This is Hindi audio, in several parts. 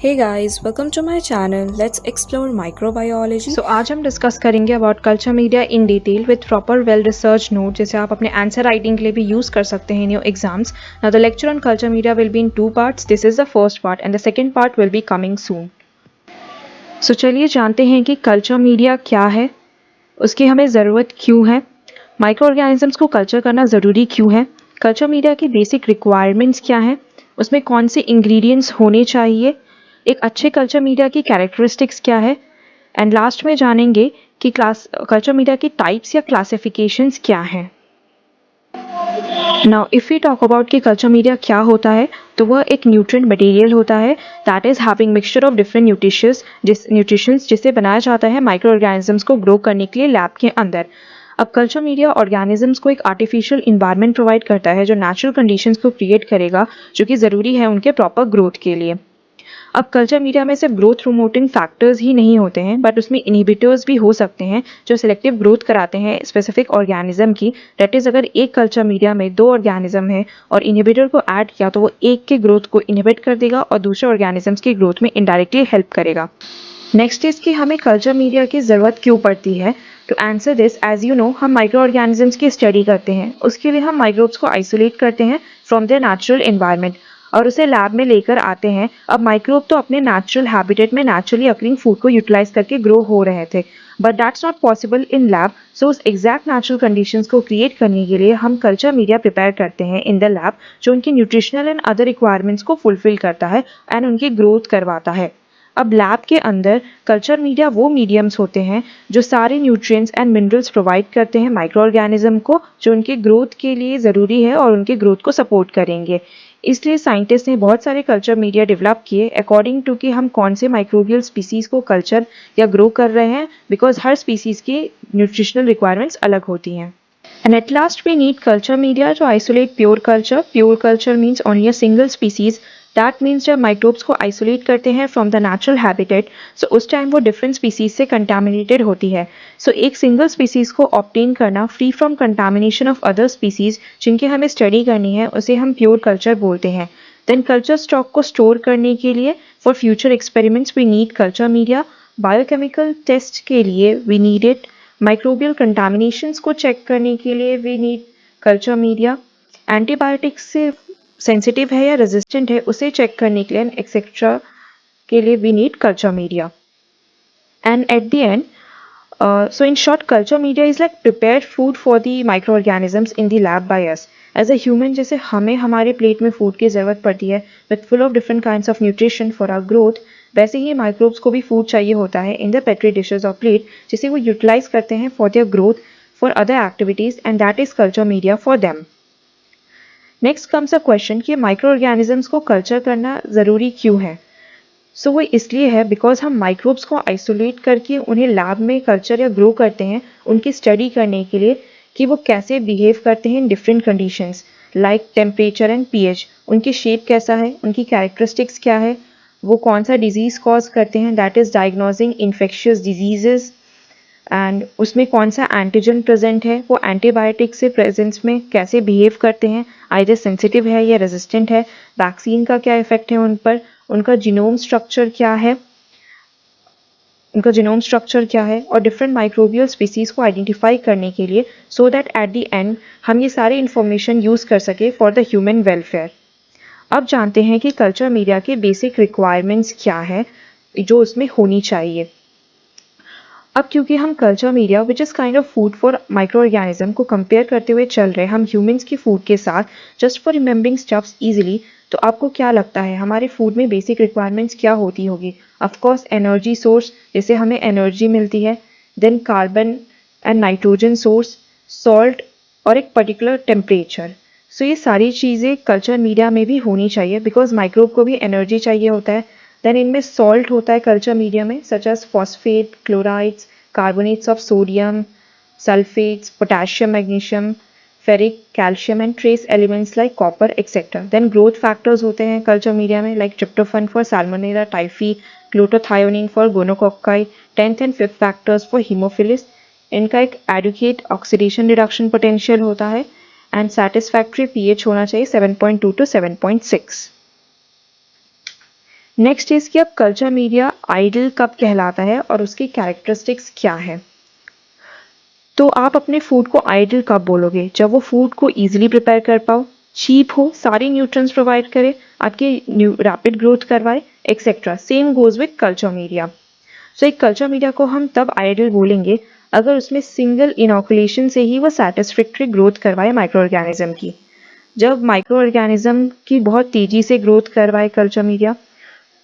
Hey guys, welcome to my channel. Let's explore microbiology. सो आज हम डिस्कस करेंगे about culture media in detail with proper well research note जिसे आप अपने आंसर राइटिंग के लिए भी यूज़ कर सकते हैं in your exams. Now the lecture on culture media will be in 2 parts. This is the first part and the second part will be coming soon. So चलिए जानते हैं कि कल्चर मीडिया क्या है, उसकी हमें ज़रूरत क्यों है, माइक्रो ऑर्गेनिजम्स को कल्चर करना ज़रूरी क्यों है, कल्चर मीडिया की बेसिक रिक्वायरमेंट्स क्या हैं, उसमें कौन से इंग्रेडिएंट्स होने चाहिए, एक अच्छे कल्चर मीडिया की कैरेक्टरिस्टिक्स क्या है, एंड लास्ट में जानेंगे कि कल्चर मीडिया की टाइप्स या क्लासिफिकेशंस क्या हैं. Now if we talk about कि कल्चर मीडिया क्या होता है, तो वह एक न्यूट्रिएंट मटेरियल होता है that is having mixture of different nutritions जिसे बनाया जाता है माइक्रो ऑर्गेनिजम्स को ग्रो करने के लिए लैब के अंदर. अब कल्चर मीडिया ऑर्गेनिजम्स को एक आर्टिफिशियल इन्वायरमेंट प्रोवाइड करता है जो नेचुरल कंडीशंस को क्रिएट करेगा, जो कि ज़रूरी है उनके प्रॉपर ग्रोथ के लिए. अब कल्चर मीडिया में सिर्फ ग्रोथ प्रमोटिंग फैक्टर्स ही नहीं होते हैं, बट उसमें इनहिबिटर्स भी हो सकते हैं जो सिलेक्टिव ग्रोथ कराते हैं स्पेसिफिक ऑर्गेनिज्म की. दैट इज़ अगर एक कल्चर मीडिया में दो ऑर्गेनिज्म है और इनहिबिटर को ऐड किया तो वो एक के ग्रोथ को इनहिबिट कर देगा और दूसरे ऑर्गेनिजम्स की ग्रोथ में इनडायरेक्टली हेल्प करेगा. नेक्स्ट इज कि हमें कल्चर मीडिया की ज़रूरत क्यों पड़ती है. To answer this, as you know, हम माइक्रो ऑर्गेनिजम्स की स्टडी करते हैं. उसके लिए हम माइक्रोब्स को आइसोलेट करते हैं फ्रॉम देयर नेचुरल एनवायरनमेंट और उसे लैब में लेकर आते हैं. अब माइक्रोब तो अपने नेचुरल हैबिटेट में नेचुरली अकरिंग फूड को यूटिलाइज करके ग्रो हो रहे थे, but that's not possible in lab. So उस एग्जैक्ट नेचुरल कंडीशंस को क्रिएट करने के लिए हम कल्चर मीडिया प्रिपेयर करते हैं इन द लैब, जो उनकी न्यूट्रिशनल एंड अदर रिक्वायरमेंट्स को फुलफिल करता है एंड उनकी ग्रोथ करवाता है. अब लैब के अंदर कल्चर मीडिया वो मीडियम्स होते हैं जो सारे न्यूट्रिएंट्स एंड मिनरल्स प्रोवाइड करते हैं माइक्रो ऑर्गेनिज्म को, जो उनके ग्रोथ के लिए ज़रूरी है और उनके ग्रोथ को सपोर्ट करेंगे. इसलिए साइंटिस्ट ने बहुत सारे कल्चर मीडिया डेवलप किए अकॉर्डिंग टू कि हम कौन से माइक्रोबियल स्पीसीज़ को कल्चर या ग्रो कर रहे हैं, बिकॉज हर स्पीसीज़ की न्यूट्रिशनल रिक्वायरमेंट्स अलग होती हैं. And at last we need culture media to isolate pure culture. Pure culture means only a single species. That means जब microbes को isolate करते हैं from the natural habitat, so उस time वो different species से contaminated होती है. So एक single species को obtain करना free from contamination of other species जिनकी हमें study करनी है, उसे हम pure culture बोलते हैं. Then culture stock को store करने के लिए for future experiments we need culture media. Biochemical test के लिए we need it. Microbial contaminations को चेक करने के लिए we need culture media. Antibiotics से सेंसिटिव है या रेजिस्टेंट है उसे चेक करने के लिए एक्सेट्रा के लिए we need culture media. And at the end, so in short, culture media is like prepared food for the microorganisms in the lab by us. As a human, जैसे हमें हमारे प्लेट में फूड की ज़रूरत पड़ती है with full of different kinds of nutrition for our growth, वैसे ही माइक्रोब्स को भी फूड चाहिए होता है in the petri dishes of plate, जिसे वो यूटिलाइज करते हैं for their growth, for other activities, and that is culture media for them. Next comes a question कि माइक्रो ऑर्गेनिजम्स को कल्चर करना ज़रूरी क्यों है. सो वो इसलिए है बिकॉज हम माइक्रोब्स को आइसोलेट करके उन्हें लैब में कल्चर या ग्रो करते हैं उनकी स्टडी करने के लिए कि वो कैसे बिहेव करते हैं in different conditions like temperature and pH. उनकी शेप कैसा है, उनकी कैरेक्टरिस्टिक्स क्या है, वो कौन सा डिजीज़ कॉज करते हैं, that is diagnosing infectious diseases, and उसमें कौन सा एंटीजन प्रेजेंट है, वो एंटीबायोटिक से प्रेजेंस में कैसे बिहेव करते हैं, आइदर सेंसिटिव है या रेजिस्टेंट है, वैक्सीन का क्या इफेक्ट है उन पर, उनका जीनोम स्ट्रक्चर क्या है, और डिफरेंट माइक्रोबियल स्पीसीज़ को आइडेंटिफाई करने के लिए, so that at the and हम ये सारी इन्फॉर्मेशन यूज़ कर सके फॉर द ह्यूमन वेलफेयर. अब जानते हैं कि कल्चर मीडिया के बेसिक रिक्वायरमेंट्स क्या है जो उसमें होनी चाहिए. अब क्योंकि हम culture media which is kind of food for micro organism को कंपेयर करते हुए चल रहे हम ह्यूमंस की फूड के साथ just for remembering stuffs easily, तो आपको क्या लगता है हमारे फूड में बेसिक रिक्वायरमेंट्स क्या होती होगी. ऑफकोर्स एनर्जी सोर्स, जिससे हमें एनर्जी मिलती है, then carbon and nitrogen source, salt, और एक पर्टिकुलर टेम्परेचर. सो ये सारी चीज़ें कल्चर मीडिया में भी होनी चाहिए बिकॉज माइक्रोब को भी एनर्जी चाहिए होता है. देन इनमें सॉल्ट होता है कल्चर मीडिया में, such as phosphate, chlorides, carbonates of sodium, sulphates, potassium, magnesium, ferric, calcium and trace elements like copper etcetera. Then growth factors होते हैं कल्चर मीडिया में like tryptophan for Salmonella typhi, glutathione for gonococci, 10th and 5th factors for Haemophilus. इनका एक एडुकेट ऑक्सीडेशन रिडक्शन पोटेंशियल होता है एंड सेटिस्फैक्ट्री पीएच होना चाहिए 7.2 to 7.6. नेक्स्ट इज कि अब कल्चर मीडिया आइडल कब कहलाता है और उसकी कैरेक्टरिस्टिक्स क्या है। तो आप अपने फूड को आइडल कब बोलोगे? जब वो फूड को ईजिली प्रिपेयर कर पाओ, चीप हो, सारे न्यूट्रिएंट्स प्रोवाइड करे, आपके रैपिड ग्रोथ करवाए, etcetera. Same goes with culture media. So एक कल्चर मीडिया को हम तब आइडल बोलेंगे अगर उसमें सिंगल इनोकुलेशन से ही वो सेटिस्फैक्ट्री ग्रोथ करवाए माइक्रो ऑर्गेनिज्म की। जब माइक्रो ऑर्गेनिज्म की बहुत तेजी से ग्रोथ करवाए कल्चर मीडिया,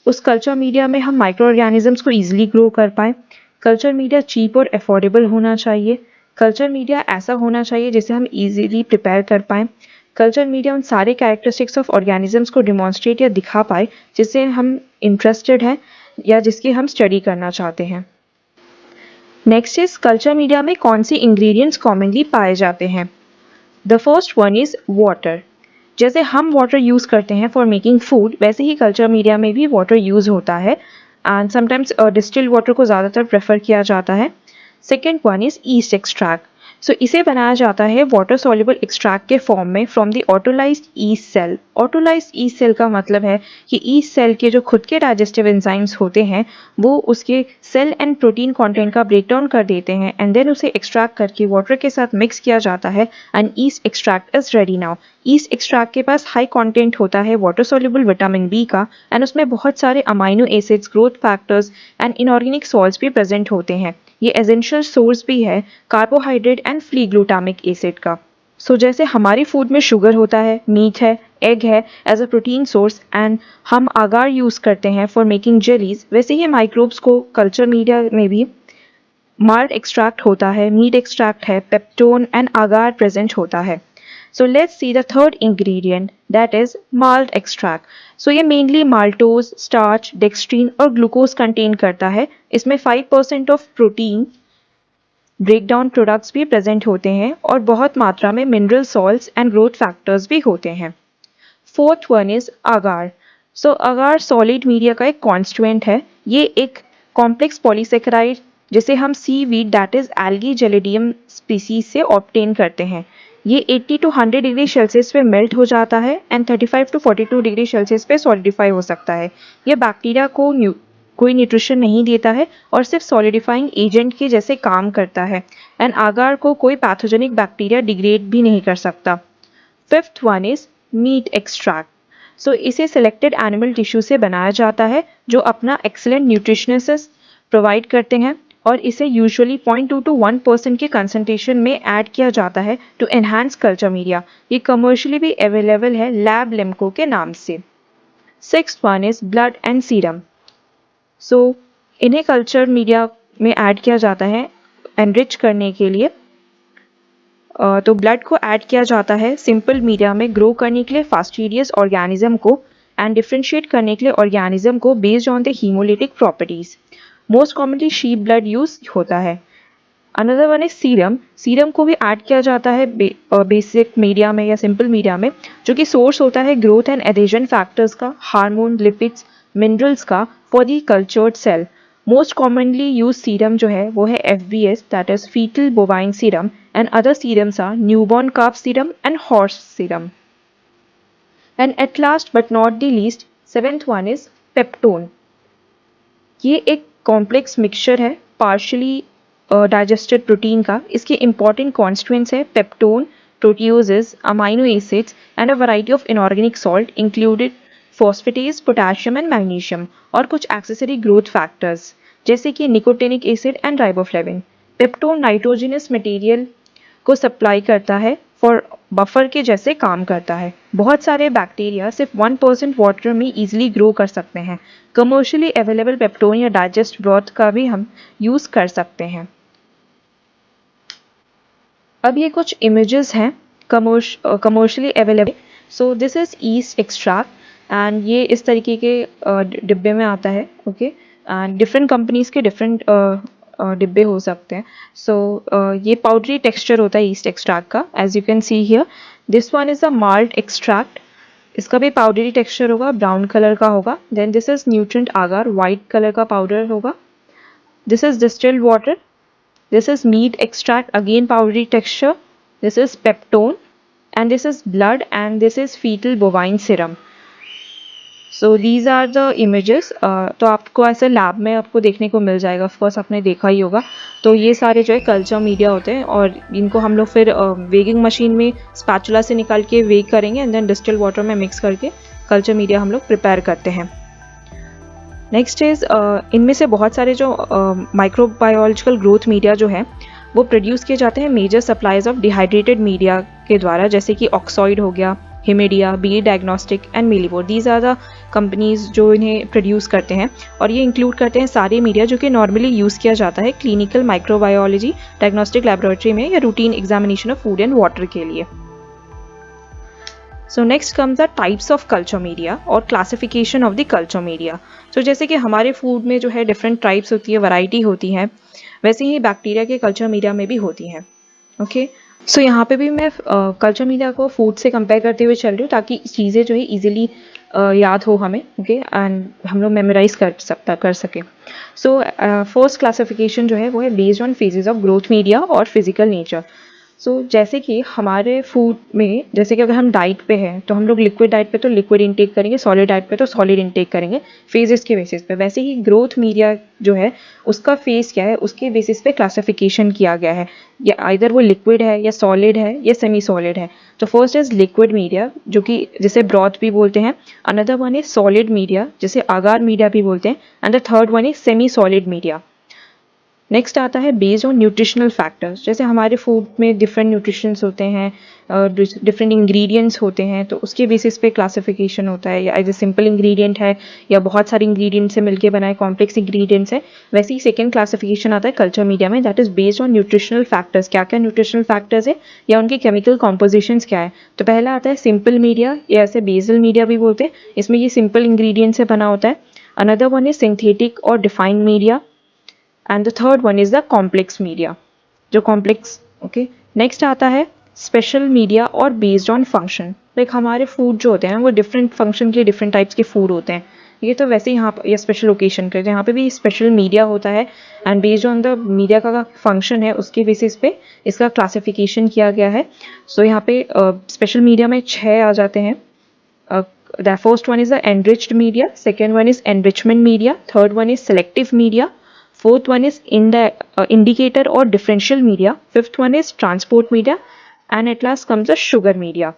उस कल्चर मीडिया में हम माइक्रो ऑर्गेनिजम्स को ईजिली ग्रो कर पाएँ। कल्चर मीडिया चीप और अफोर्डेबल होना चाहिए। कल्चर मीडिया ऐसा होना चाहिए जिसे हम ईजिली प्रिपेयर कर पाएँ। कल्चर मीडिया उन सारे कैरेक्टरिस्टिक्स ऑफ ऑर्गेनिजम्स को डिमॉन्स्ट्रेट या दिखा पाए जिससे हम इंटरेस्टेड हैं या जिसकी हम स्टडी करना चाहते हैं। नेक्स्ट इज कल्चर मीडिया में कौन सी इंग्रेडिएंट्स कॉमनली पाए जाते हैं। The first one is water. जैसे हम वाटर यूज़ करते हैं फॉर मेकिंग फूड, वैसे ही कल्चर मीडिया में भी वाटर यूज़ होता है एंड समटाइम्स डिस्टिल्ड वाटर को ज़्यादातर प्रेफर किया जाता है। Second one is yeast extract. So इसे बनाया जाता है वाटर सॉल्युबल एक्सट्रैक्ट के फॉर्म में from the autolysed yeast cell. Autolysed yeast cell का मतलब है कि ईस्ट सेल के जो खुद के डाइजेस्टिव एंजाइम्स होते हैं वो उसके सेल एंड प्रोटीन कंटेंट का ब्रेक डाउन कर देते हैं एंड देन उसे एक्सट्रैक्ट करके वाटर के साथ मिक्स किया जाता है and east extract is ready now. East extract के पास हाई कंटेंट होता है वाटर सॉल्युबल विटामिन बी का एंड उसमें बहुत सारे amino acids, growth factors and inorganic salts भी प्रेजेंट होते हैं। ये एसेंशियल सोर्स भी है carbohydrate and free glutamic acid का। सो जैसे हमारी फूड में शुगर होता है, मीट है, एग है as a protein source and हम आगार यूज़ करते हैं फॉर मेकिंग जेलीज, वैसे ही माइक्रोब्स को कल्चर मीडिया में भी माल्ट एक्सट्रैक्ट होता है, मीट एक्सट्रैक्ट है, पेप्टोन एंड आगार प्रेजेंट होता है। So let's see the third ingredient, that is malt extract. So ये mainly maltose, starch, dextrine और glucose contain करता है। इसमें 5% of protein ब्रेकडाउन प्रोडक्ट्स भी प्रेजेंट होते हैं और बहुत मात्रा में mineral salts and growth factors भी होते हैं। Fourth one is agar. So agar solid media का एक कॉन्स्टिट्यूएंट है। ये एक कॉम्प्लेक्स पॉलीसेकेराइड जिसे हम seaweed that is algae Gelidium species से ऑब्टेन करते हैं। ये 80 to 100 डिग्री सेल्सियस पे मेल्ट हो जाता है एंड 35 to 42 डिग्री सेल्सियस पे सॉलिडिफाई हो सकता है। ये बैक्टीरिया को कोई न्यूट्रिशन नहीं देता है और सिर्फ सॉलिडिफाइंग एजेंट के जैसे काम करता है एंड आगार को कोई पैथोजेनिक बैक्टीरिया डिग्रेड भी नहीं कर सकता। Fifth one is meat extract. So इसे सिलेक्टेड एनिमल टिश्यू से बनाया जाता है जो अपना एक्सेलेंट न्यूट्रिशनेस प्रोवाइड करते हैं और इसे यूजुअली 0.2 to 1% के कंसंट्रेशन में ऐड किया जाता है टू एनहांस कल्चर मीडिया। ये कमर्शियली भी अवेलेबल है लैब लेम्को के नाम से। Sixth one is blood and serum. So इन्हें कल्चर मीडिया में ऐड किया जाता है एनरिच करने के लिए। तो ब्लड को ऐड किया जाता है सिंपल मीडिया में ग्रो करने के लिए फास्टिडियस ऑर्गेनिज्म को एंड डिफ्रेंशिएट करने के लिए ऑर्गेनिज्म को based on the haemolytic properties. Most commonly sheep blood use होता है। Another one is serum. Serum को भी ऐड किया जाता है बेसिक मीडिया में या सिंपल मीडिया में, जो कि सोर्स होता है ग्रोथ एंड एडेजन फैक्टर्स का, हार्मोन, लिपिड्स, मिनरल्स का for the cultured cell. Most commonly use serum जो है वो है FBS that is fetal bovine serum and other serums are newborn calf serum and horse serum. And at last but not the least, seventh one is peptone. ये एक कॉम्प्लेक्स मिक्सचर है पार्शली डाइजेस्टेड प्रोटीन का। इसके इंपॉर्टेंट कॉन्स्टिट्यूएंट्स है peptone, proteoses, amino acids and a variety of inorganic salt included phosphatase, potassium and magnesium और कुछ एक्सेसरी ग्रोथ फैक्टर्स जैसे कि nicotinic acid and riboflavin. Peptone nitrogenous material को सप्लाई करता है फॉर बफर के जैसे काम करता है। बहुत सारे बैक्टीरिया सिर्फ 1% वाटर में इजीली ग्रो कर सकते हैं। कमर्शियली अवेलेबल पेप्टोन या डाइजेस्ट ब्रॉथ का भी हम यूज़ कर सकते हैं। अब ये कुछ इमेजेस हैं commercially available. So this is yeast extract and ये इस तरीके के डिब्बे में आता है। ओके एंड डिफरेंट कंपनीज के डिफरेंट डिब्बे हो सकते हैं। सो ये पाउडरी टेक्सचर होता है ईस्ट एक्सट्रैक्ट का, as you can see here. This one is a malt extract. इसका भी पाउडरी टेक्सचर होगा, ब्राउन कलर का होगा। Then this is nutrient agar, white colour का पाउडर होगा। This is distilled water. This is meat extract, again powdery texture. This is peptone and this is blood and this is fetal bovine serum. So these are the images. तो आपको ऐसे लैब में आपको देखने को मिल जाएगा, ऑफकोर्स आपने देखा ही होगा। तो ये सारे जो है कल्चर मीडिया होते हैं और इनको हम लोग फिर वेगिंग मशीन में स्पैचुला से निकाल के वेग करेंगे एंड देन डिस्टिल वाटर में मिक्स करके कल्चर मीडिया हम लोग प्रिपेयर करते हैं। नेक्स्ट इज़ इनमें से बहुत सारे जो माइक्रोबायोलॉजिकल ग्रोथ मीडिया जो है वो प्रोड्यूस किए जाते हैं major supplies of dehydrated media के द्वारा, जैसे कि ऑक्सॉइड हो गया, HiMedia, B diagnostic and Millipore. These are the companies जो इन्हें प्रोड्यूस करते हैं और ये इंक्लूड करते हैं सारे मीडिया जो कि नॉर्मली यूज़ किया जाता है क्लिनिकल माइक्रोबायोलॉजी डायग्नोस्टिक लैबोरेटरी में या routine examination of food and water के लिए। So next comes the types of culture media और classification of the culture media. So जैसे कि हमारे फूड में जो है डिफरेंट टाइप्स होती है, वैरायटी होती है, वैसे ही बैक्टीरिया के कल्चर मीडिया में भी होती हैं। ओके, सो यहाँ पे भी मैं कल्चर मीडिया को फूड से कंपेयर करते हुए चल रही हूँ ताकि चीज़ें जो है इजीली याद हो हमें, ओके, एंड हम लोग मेमोराइज कर सकें। सो फर्स्ट क्लासिफिकेशन जो है वो है based on phases of growth media और फिजिकल नेचर। सो जैसे कि हमारे फूड में, जैसे कि अगर हम डाइट पे हैं तो हम लोग लिक्विड डाइट पे तो लिक्विड इंटेक करेंगे, सॉलिड डाइट पे तो सॉलिड इंटेक करेंगे फेजेस के बेसिस पे। वैसे ही ग्रोथ मीडिया जो है उसका फेज क्या है उसके बेसिस पे क्लासिफिकेशन किया गया है, या आइदर वो लिक्विड है या सॉलिड है या सेमी सॉलिड है। तो फर्स्ट इज लिक्विड मीडिया जो कि जिसे ब्रॉथ भी बोलते हैं, another one is solid media जिसे आगार मीडिया भी बोलते हैं, and the third one is semi solid media. Next आता है बेस्ड ऑन न्यूट्रिशनल फैक्टर्स। जैसे हमारे फूड में डिफरेंट न्यूट्रिशंस होते हैं, डिफरेंट इंग्रेडिएंट्स होते हैं, तो उसके बेसिस पे क्लासिफिकेशन होता है, या एज ए सिंपल इंग्रेडिएंट है या बहुत सारे इंग्रेडिएंट से मिलके बनाए कॉम्प्लेक्स इंग्रेडिएंट्स है। वैसे ही सेकंड क्लासिफिकेशन आता है कल्चर मीडिया में, that is based on nutritional factors. क्या क्या न्यूट्रिशनल फैक्टर्स है या उनके केमिकल कॉम्पोजिशंस क्या है। तो पहला आता है सिंपल मीडिया या ऐसे बेसल मीडिया भी बोलते हैं, इसमें ये सिंपल इंग्रेडिएंट से बना होता है। अनदर वन इज सिंथेटिक और defined media, and the third one is the complex media, जो कॉम्प्लेक्स, ओके। नेक्स्ट आता है स्पेशल मीडिया और बेस्ड ऑन फंक्शन। लाइक हमारे फूड जो होते हैं ना वो डिफरेंट फंक्शन के डिफरेंट टाइप्स के फूड होते हैं। ये तो वैसे ही यहाँ पर या स्पेशल ओकेशन के यहाँ पे भी स्पेशल मीडिया होता है, and based on the media का फंक्शन है उसके बेसिस पे इसका क्लासिफिकेशन किया गया है। सो यहाँ पे स्पेशल मीडिया में 6 आ जाते हैं। The first one is the enriched media, second one is enrichment media, third one is selective media, fourth one is indicator or differential media, fifth one is transport media, and at last comes the sugar media.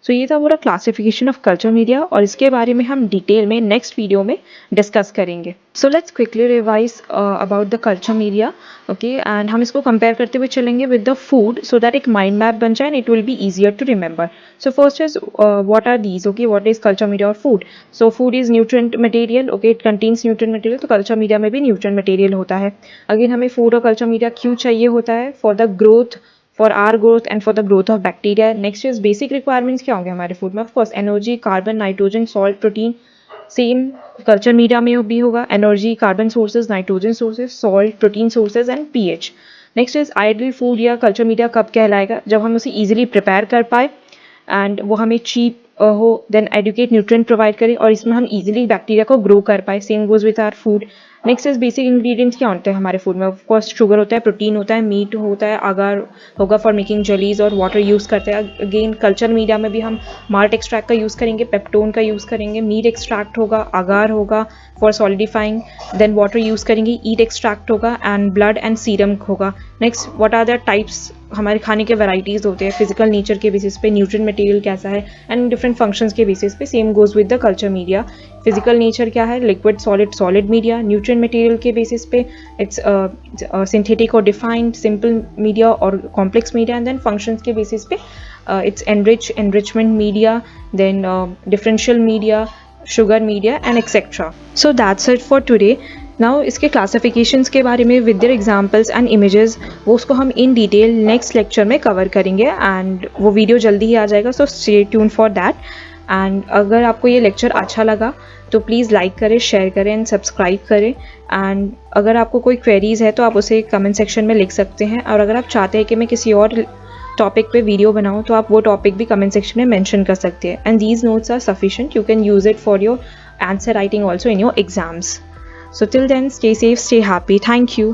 So ये था पूरा क्लासिफिकेशन ऑफ कल्चर मीडिया और इसके बारे में हम डिटेल में नेक्स्ट वीडियो में डिस्कस करेंगे। So let's quickly revise about the culture media, okay, and हम इसको कंपेयर करते हुए चलेंगे with the food so that एक माइंड मैप बन जाए and it will be easier to remember. So first is what are these, okay, what is culture media और food. So food is nutrient material, okay, it contains nutrient material, तो कल्चर मीडिया में भी न्यूट्रिएंट मटेरियल होता है। अगेन हमें फूड और कल्चर मीडिया क्यों चाहिए होता है, for the growth, for our growth and for the growth of bacteria. Next is basic requirements क्या होंगे हमारे फूड में, of course energy, carbon, nitrogen, salt, protein. Same culture media में भी होगा, energy, carbon sources, nitrogen sources, salt, protein sources and pH. Next is ideal food या कल्चर मीडिया कब कहलाएगा, जब हम उसे इजीली प्रिपेयर कर पाए एंड वो हमें चीप हो, देन एडुकेट न्यूट्रिएंट प्रोवाइड करे और इसमें हम इजीली बैक्टीरिया को ग्रो कर पाए। Same goes with our food. Next is basic ingredients क्या होते हैं हमारे फूड में, ऑफ कोर्स शुगर होता है, प्रोटीन होता है, मीट होता है, अगार होगा फॉर मेकिंग जेलीज और वाटर यूज़ करते हैं। अगेन कल्चर मीडिया में भी हम माल्ट एक्सट्रैक्ट का यूज़ करेंगे, पेप्टोन का यूज़ करेंगे, मीट एक्सट्रैक्ट होगा, अगार होगा for solidifying, then water use करेंगे, ईट एक्सट्रैक्ट होगा एंड ब्लड एंड सीरम होगा। Next what are the types, हमारे खाने के वैराइटीज़ होते हैं, फिजिकल नेचर के बेसिस पे न्यूट्रिएंट मटेरियल कैसा है एंड डिफरेंट फंक्शंस के बेसिस पे। Same goes with the culture media, physical nature क्या है, liquid, solid, solid media, nutrient material के बेसिस पे इट्स सिंथेटिक और डिफाइंड, सिंपल मीडिया और complex media, and then functions के बेसिस पे it's enrichment media, then differential media, sugar media and etcetera. So that's it for today. Now इसके क्लासिफिकेशंस के बारे में with their examples and images वो उसको हम इन डिटेल नेक्स्ट लेक्चर में कवर करेंगे एंड वो वीडियो जल्दी ही आ जाएगा, so stay tune for that. And अगर आपको ये लेक्चर अच्छा लगा तो प्लीज़ लाइक करें, शेयर करें एंड सब्सक्राइब करें। एंड अगर आपको कोई क्वेरीज़ है तो आप उसे कमेंट सेक्शन में लिख सकते हैं, और अगर आप चाहते हैं कि मैं किसी और टॉपिक पे वीडियो बनाऊँ तो आप वो टॉपिक भी कमेंट सेक्शन में मेंशन कर सकते हैं। And these notes are sufficient, you can use it for your answer writing also in your exams. So till then, stay safe, stay happy. Thank you.